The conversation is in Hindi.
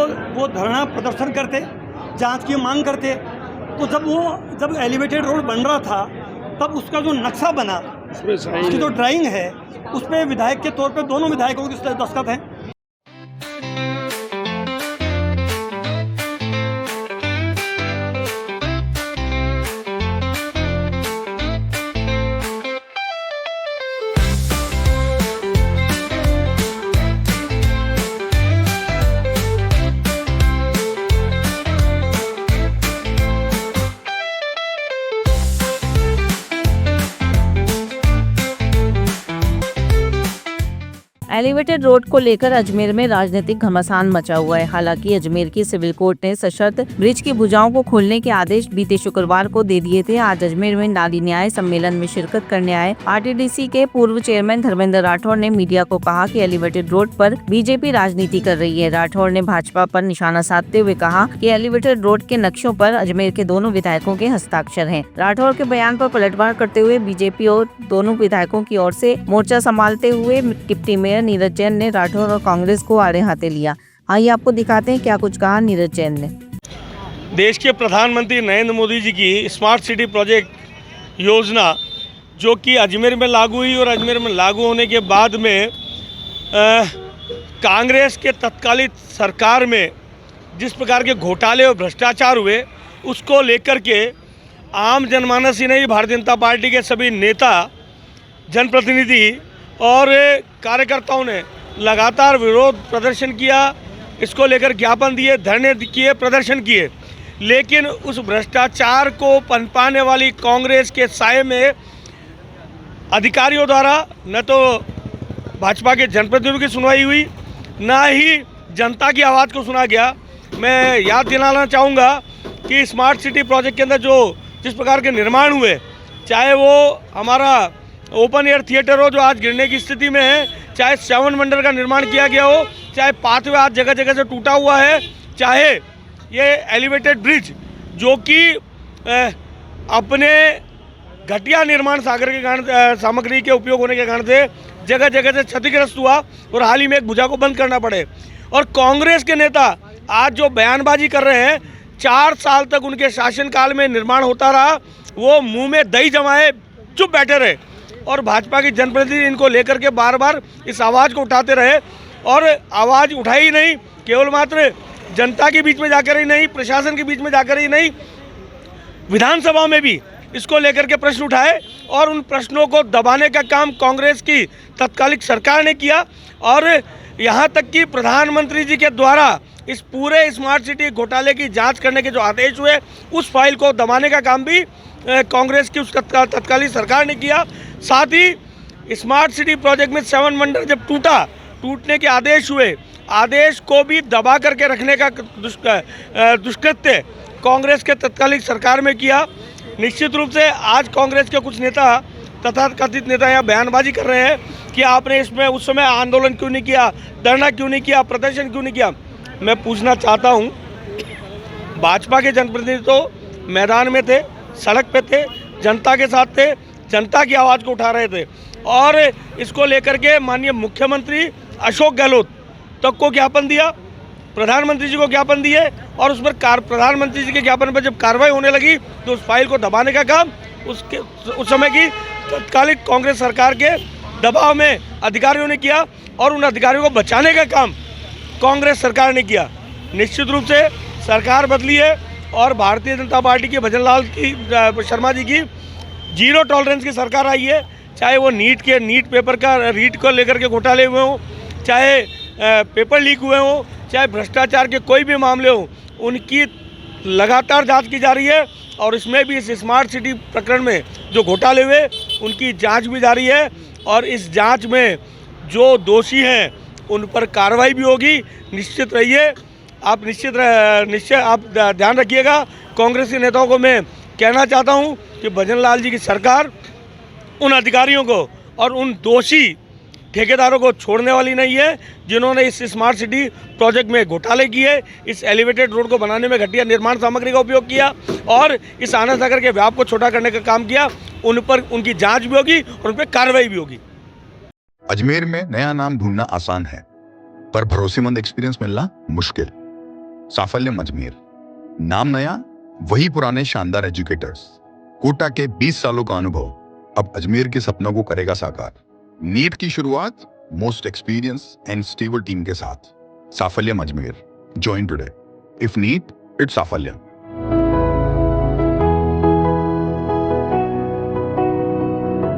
वो धरना प्रदर्शन करते, जांच की मांग करते। तो जब एलिवेटेड रोड बन रहा था तब उसका जो नक्शा बना, उसकी जो ड्राइंग है, उस पर विधायक के तौर पे दोनों विधायकों के दस्तखत हैं। एलिवेटेड रोड को लेकर अजमेर में राजनीतिक घमासान मचा हुआ है। हालांकि अजमेर की सिविल कोर्ट ने सशर्त ब्रिज की भुजाओं को खोलने के आदेश बीते शुक्रवार को दे दिए थे। आज अजमेर में नारी न्याय सम्मेलन में शिरकत करने आए आरटीडीसी के पूर्व चेयरमैन धर्मेंद्र राठौर ने मीडिया को कहा कि एलिवेटेड रोड पर बीजेपी राजनीति कर रही है। राठौर ने भाजपा पर निशाना साधते हुए कहा कि एलिवेटेड रोड के नक्शों पर अजमेर के दोनों विधायकों के हस्ताक्षर हैं। राठौर के बयान पर पलटवार करते हुए बीजेपी और दोनों विधायकों की ओर से मोर्चा संभालते हुए डिप्टी मेयर नीरज जैन ने राठौर और कांग्रेस को आड़े हाथे लिया। आइए आपको दिखाते हैं क्या कुछ कहा नीरज जैन ने। देश के प्रधानमंत्री नरेंद्र मोदी जी की स्मार्ट सिटी प्रोजेक्ट योजना जो कि अजमेर में लागू हुई और अजमेर में लागू होने के बाद में कांग्रेस के तत्कालीन सरकार में जिस प्रकार के घोटाले और भ्रष्टाचार हुए, उसको लेकर के आम जनमानस ही नहीं, भारतीय जनता पार्टी के सभी नेता, जनप्रतिनिधि और कार्यकर्ताओं ने लगातार विरोध प्रदर्शन किया। इसको लेकर ज्ञापन दिए, धरने किए, प्रदर्शन किए। लेकिन उस भ्रष्टाचार को पनपाने वाली कांग्रेस के साये में अधिकारियों द्वारा न तो भाजपा के जनप्रतिनिधियों की सुनवाई हुई, न ही जनता की आवाज़ को सुना गया। मैं याद दिलाना चाहूँगा कि स्मार्ट सिटी प्रोजेक्ट के अंदर जिस प्रकार के निर्माण हुए, चाहे वो हमारा ओपन एयर थिएटर हो जो आज गिरने की स्थिति में है, चाहे 7 वंडर का निर्माण किया गया हो, चाहे पाथवे आज जगह जगह से टूटा हुआ है, चाहे ये एलिवेटेड ब्रिज जो कि अपने घटिया निर्माण सामग्री के उपयोग होने के कारण से जगह जगह से क्षतिग्रस्त हुआ और हाल ही में एक भुजा को बंद करना पड़े। और कांग्रेस के नेता आज जो बयानबाजी कर रहे हैं, 4 साल तक उनके शासनकाल में निर्माण होता रहा, वो मुंह में दही जमाए चुप बैठे रहे और भाजपा की जनप्रतिनिधि इनको लेकर के बार बार इस आवाज़ को उठाते रहे और आवाज़ उठाई ही नहीं, केवल मात्र जनता के बीच में जाकर ही नहीं, प्रशासन के बीच में जाकर ही नहीं, विधानसभा में भी इसको लेकर के प्रश्न उठाए और उन प्रश्नों को दबाने का काम कांग्रेस की तत्कालीन सरकार ने किया। और यहाँ तक कि प्रधानमंत्री जी के द्वारा इस पूरे स्मार्ट सिटी घोटाले की जांच करने के जो आदेश हुए, उस फाइल को दबाने का काम भी कांग्रेस की उस तत्कालीन सरकार ने किया। साथ ही स्मार्ट सिटी प्रोजेक्ट में 7 वंडर जब टूटने के आदेश हुए, आदेश को भी दबा करके रखने का दुष्कृत्य कांग्रेस के तत्कालीन सरकार में किया। निश्चित रूप से आज कांग्रेस के कुछ नेता, तथाकथित नेता यहाँ बयानबाजी कर रहे हैं कि आपने इसमें उस समय आंदोलन क्यों नहीं किया, धरना क्यों नहीं किया, प्रदर्शन क्यों नहीं किया। मैं पूछना चाहता हूँ, भाजपा के जनप्रतिनिधि तो मैदान में थे, सड़क पे थे, जनता के साथ थे, जनता की आवाज़ को उठा रहे थे और इसको लेकर के माननीय मुख्यमंत्री अशोक गहलोत तक को ज्ञापन दिया, प्रधानमंत्री जी को ज्ञापन दिए और उस पर प्रधानमंत्री जी के ज्ञापन पर जब कार्रवाई होने लगी तो उस फाइल को दबाने का काम उस समय की तत्कालीन कांग्रेस सरकार के दबाव में अधिकारियों ने किया और उन अधिकारियों को बचाने का काम कांग्रेस सरकार ने किया। निश्चित रूप से सरकार बदली है और भारतीय जनता पार्टी के भजनलाल शर्मा जी की जीरो टॉलरेंस की सरकार आई है। चाहे वो नीट पेपर का रीट को लेकर के घोटाले हुए हों, चाहे पेपर लीक हुए हों, चाहे भ्रष्टाचार के कोई भी मामले हों, उनकी लगातार जांच की जा रही है और इसमें भी इस स्मार्ट सिटी प्रकरण में जो घोटाले हुए उनकी जांच भी जारी है और इस जांच में जो दोषी हैं उन पर कार्रवाई भी होगी। निश्चित रहिए, आप निश्चय आप ध्यान रखिएगा। कांग्रेस के नेताओं को मैं कहना चाहता हूं कि भजनलाल जी की सरकार उन अधिकारियों को और उन दोषी ठेकेदारों को छोड़ने वाली नहीं है जिन्होंने इस स्मार्ट सिटी प्रोजेक्ट में घोटाले किए, इस एलिवेटेड रोड को बनाने में घटिया निर्माण सामग्री का उपयोग किया और इस आनंद सागर के व्याप को छोटा करने का काम किया। उन पर उनकी जांच भी होगी और उन पर कार्रवाई भी होगी। अजमेर में नया नाम ढूंढना आसान है, पर भरोसेमंद एक्सपीरियंस मिलना मुश्किल। साफल्यम अजमेर। नाम नया, वही पुराने शानदार एजुकेटर्स। कोटा के 20 सालों का अनुभव अब अजमेर के सपनों को करेगा साकार। नीट की शुरुआत most experience and stable team के साथ। Safalyam Ajmer, join today. If NEET, it's साफल्यम।